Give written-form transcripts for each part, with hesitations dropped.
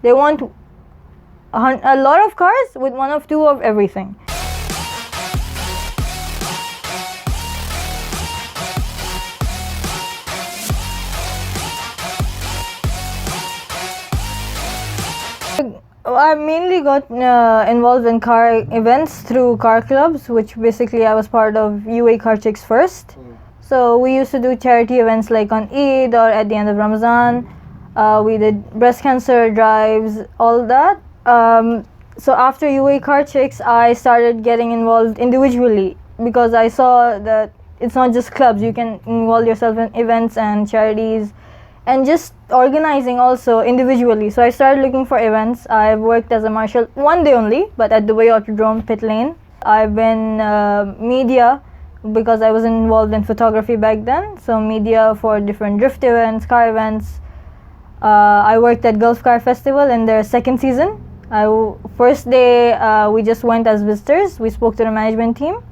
They want a lot of cars with one of two of everything. I mainly got involved in car events through car clubs, which basically I was part of UAE Car Chicks first. So we used to do charity events like on Eid or at the end of Ramadan. We did breast cancer drives, all that. So after UAE Car Chicks, I started getting involved individually because I saw that it's not just clubs. You can involve yourself in events and charities and just organizing also individually. So I started looking for events. I've worked as a marshal one day only, but at Dubai Autodrome Pit Lane. I've been media because I was involved in photography back then. So media for different drift events, car events. I worked at Gulf Car Festival in their second season. First day we just went as visitors. We spoke to the management team.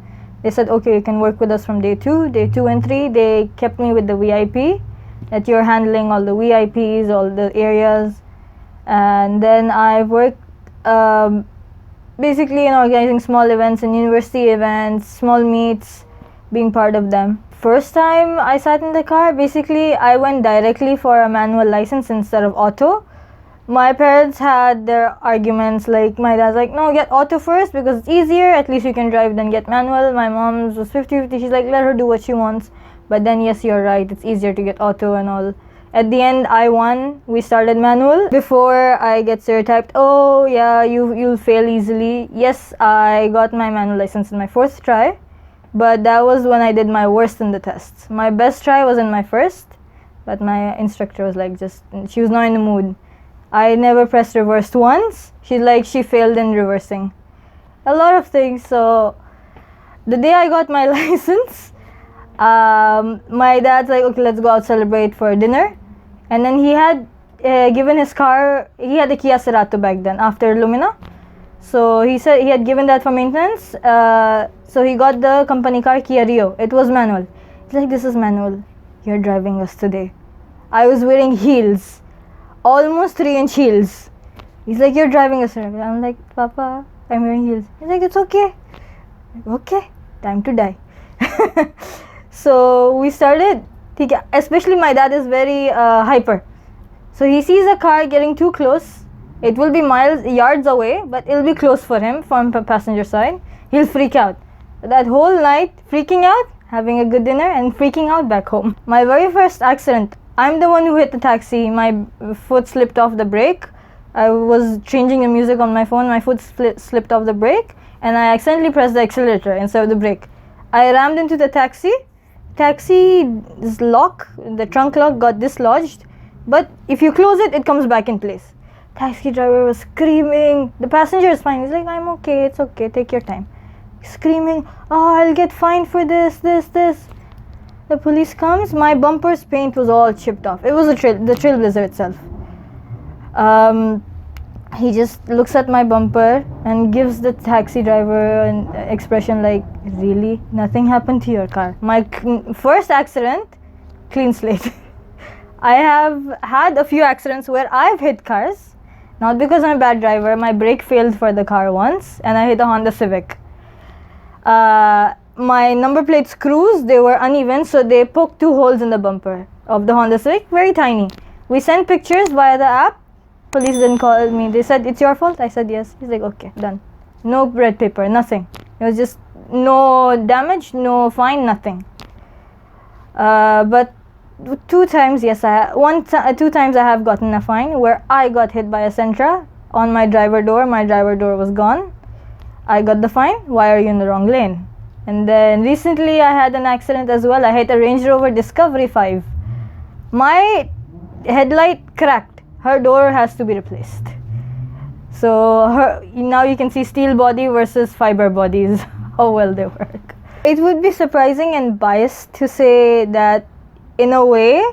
They said, okay, you can work with us from day 2 and 3. They kept me with the VIP, that you're handling all the VIPs, all the areas. And then I worked basically in organizing small events and university events, small meets, being part of them. First time I sat in the car, basically I went directly for a manual license instead of auto. My parents had their arguments, like my dad's like, no, get auto first because it's easier, at least you can drive, then get manual. My mom's was 50-50, she's like, let her do what she wants. But then yes, you're right, it's easier to get auto and all. At the end, I won. We started manual. Before I get stereotyped, oh yeah, you'll fail easily. Yes, I got my manual license in my 4th try, but that was when I did my worst in the tests. My best try was in my 1st, but my instructor was like, she was not in the mood. I never pressed reverse once. She failed in reversing. A lot of things. So the day I got my license, my dad's like, okay, let's go out celebrate for dinner. And then he had given his car, he had a Kia Cerato back then after Lumina. So he said he had given that for maintenance. So he got the company car Kia Rio. It was manual. He's like, this is manual. You're driving us today. I was wearing heels, almost 3-inch heels. He's like, you're driving us today. I'm like, Papa, I'm wearing heels. He's like, it's okay. Like, okay, time to die. So we started, especially my dad is very hyper. So he sees a car getting too close. It will be yards away, but it'll be close for him from the passenger side. He'll freak out. That whole night, freaking out, having a good dinner and freaking out back home. My very first accident, I'm the one who hit the taxi. My foot slipped off the brake. I was changing the music on my phone. My foot slipped off the brake and I accidentally pressed the accelerator instead of the brake. I rammed into the taxi. Taxi's lock, the trunk lock got dislodged, but if you close it, it comes back in place. Taxi driver was screaming. The passenger is fine. He's like, I'm okay, it's okay, take your time. Screaming, oh, I'll get fined for this. The police comes, my bumper's paint was all chipped off. It was the Trailblazer itself. He just looks at my bumper and gives the taxi driver an expression like, really? Nothing happened to your car? My first accident, clean slate. I have had a few accidents where I've hit cars, not because I'm a bad driver. My brake failed for the car once and I hit a Honda Civic. My number plate screws, they were uneven, so they poked 2 holes in the bumper of the Honda Civic, very tiny. We sent pictures via the app. Police didn't call me. They said, it's your fault? I said yes. He's like, okay, done. No red paper, nothing. It was just no damage, no fine, nothing. But 2 times, yes, 2 times I have gotten a fine where I got hit by a Sentra on my driver door. My driver door was gone. I got the fine. Why are you in the wrong lane? And then recently I had an accident as well. I hit a Range Rover Discovery 5. My headlight cracked. Her door has to be replaced. So now you can see steel body versus fiber bodies, how well they work. It would be surprising and biased to say that in a way,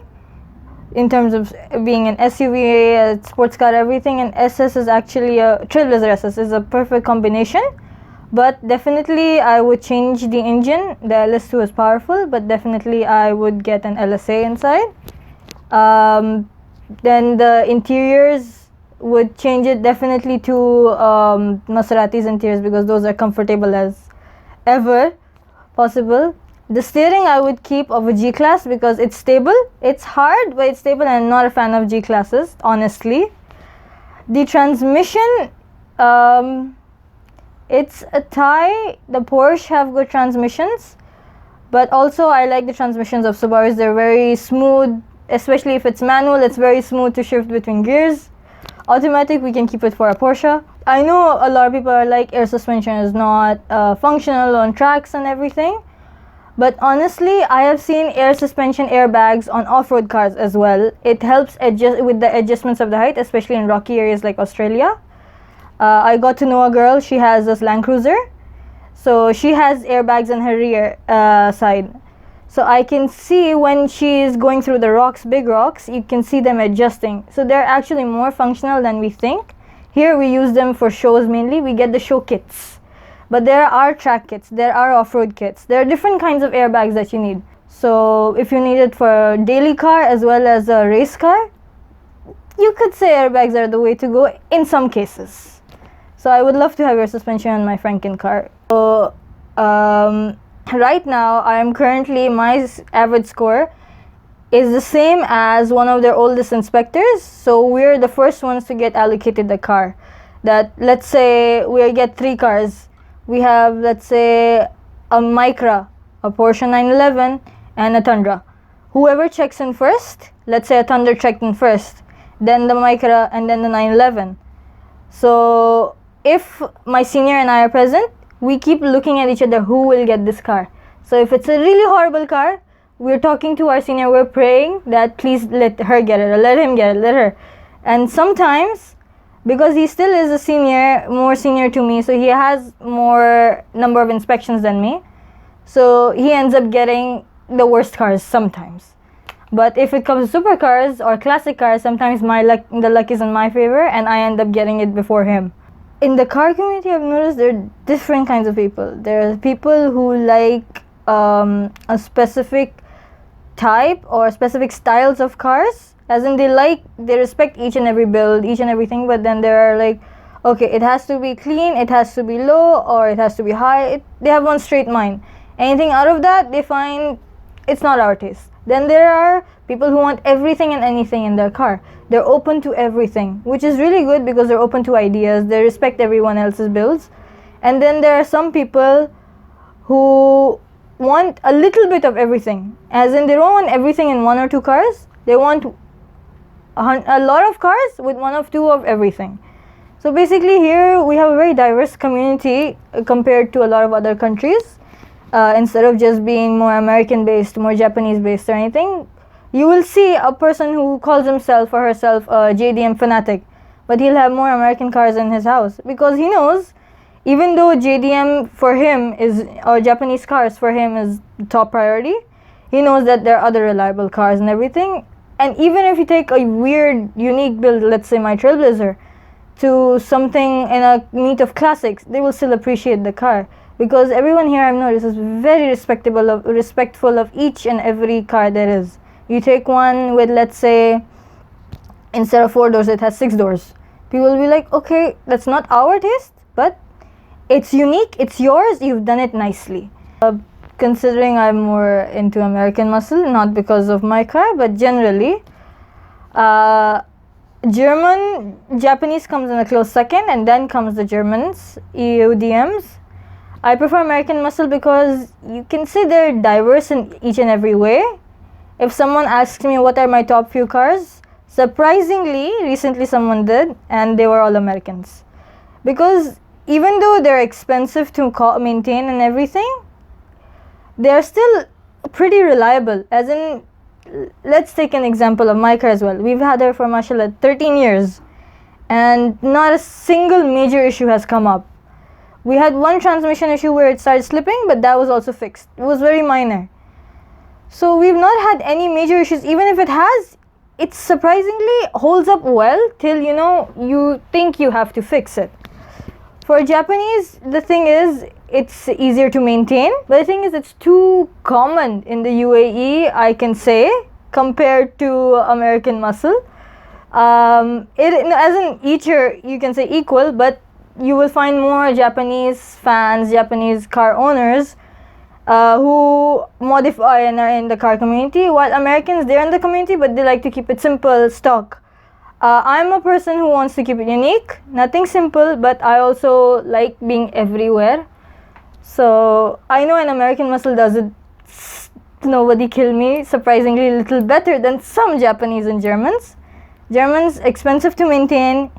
in terms of being an SUV, a sports car, everything, and SS is actually Trailblazer SS is a perfect combination. But definitely I would change the engine. The LS2 is powerful, but definitely I would get an LSA inside. Then the interiors would change it definitely to Maseratis interiors, because those are comfortable as ever possible. The steering I would keep of a G-Class because it's stable. It's hard, but it's stable, and I'm not a fan of G-Classes, honestly. The transmission, it's a tie. The Porsche have good transmissions, but also I like the transmissions of Subarus. They're very smooth, especially if it's manual. It's very smooth to shift between gears. Automatic, we can keep it for a Porsche. I know a lot of people are like, air suspension is not functional on tracks and everything, but honestly, I have seen air suspension airbags on off-road cars as well. It helps adjust with the adjustments of the height, especially in rocky areas like Australia. I got to know a girl, she has this Land Cruiser, so she has airbags on her rear side. So I can see when she's going through the rocks, big rocks, you can see them adjusting. So they're actually more functional than we think. Here we use them for shows mainly. We get the show kits. But there are track kits, there are off-road kits. There are different kinds of airbags that you need. So if you need it for a daily car as well as a race car, you could say airbags are the way to go in some cases. So I would love to have air suspension on my Franken car. So right now, I am currently, my average score is the same as one of their oldest inspectors. So we're the first ones to get allocated the car. That, let's say we get 3 cars. We have, let's say, a Micra, a Porsche 911, and a Tundra. Whoever checks in first, let's say a Tundra checked in first, then the Micra, and then the 911. So if my senior and I are present, we keep looking at each other, who will get this car. So if it's a really horrible car, we're talking to our senior, we're praying that please let her get it, or let him get it, let her. And sometimes, because he still is a senior, more senior to me, so he has more number of inspections than me, so he ends up getting the worst cars sometimes. But if it comes to supercars or classic cars, sometimes the luck is in my favor and I end up getting it before him. In the car community, I've noticed there are different kinds of people. There are people who like a specific type or specific styles of cars, as in they respect each and every build, each and everything, but then there are like, okay, it has to be clean, it has to be low, or it has to be high. They have one straight mind. Anything out of that, they find it's not our taste. Then there are people who want everything and anything in their car. They're open to everything, which is really good because they're open to ideas. They respect everyone else's builds. And then there are some people who want a little bit of everything, as in they don't want everything in 1 or 2 cars. They want a lot of cars with 1 or 2 of everything. So basically here we have a very diverse community compared to a lot of other countries. Instead of just being more American based, more Japanese based or anything, you will see a person who calls himself or herself a JDM fanatic, but he'll have more American cars in his house, because he knows, even though JDM for him is, or Japanese cars for him is the top priority, he knows that there are other reliable cars and everything. And even if you take a weird, unique build, let's say my Trailblazer, to something in a meet of classics, they will still appreciate the car. Because everyone here, I've noticed, is very respectful of each and every car there is. You take one with, let's say, instead of 4 doors, it has 6 doors. People will be like, okay, that's not our taste, but it's unique, it's yours, you've done it nicely. Considering I'm more into American muscle, not because of my car, but generally, Japanese comes in a close second, and then comes the Germans, EUDMs. I prefer American muscle because you can say they're diverse in each and every way. If someone asks me what are my top few cars, surprisingly, recently someone did, and they were all Americans. Because even though they're expensive to maintain and everything, they're still pretty reliable. As in, let's take an example of my car as well. We've had her for, mashallah, 13 years, and not a single major issue has come up. We had one transmission issue where it started slipping, but that was also fixed. It was very minor. So we've not had any major issues. Even if it has, it surprisingly holds up well till, you think you have to fix it. For Japanese, the thing is, it's easier to maintain. But the thing is, it's too common in the UAE, I can say, compared to American muscle. As in each are, you can say equal, but you will find more Japanese fans, Japanese car owners who modify and are in the car community, while Americans, they're in the community but they like to keep it simple, stock. I'm a person who wants to keep it unique, nothing simple, but I also like being everywhere. So I know an American muscle does it, nobody kill me, surprisingly a little better than some Japanese and Germans. Germans, expensive to maintain.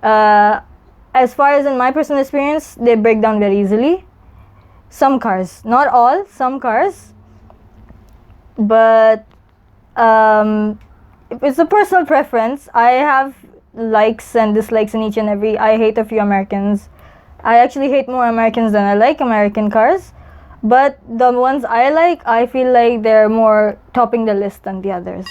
As far as in my personal experience, they break down very easily. Some cars, not all, some cars. But it's a personal preference. I have likes and dislikes in each and every. I hate a few Americans. I actually hate more Americans than I like American cars. But the ones I like, I feel like they're more topping the list than the others.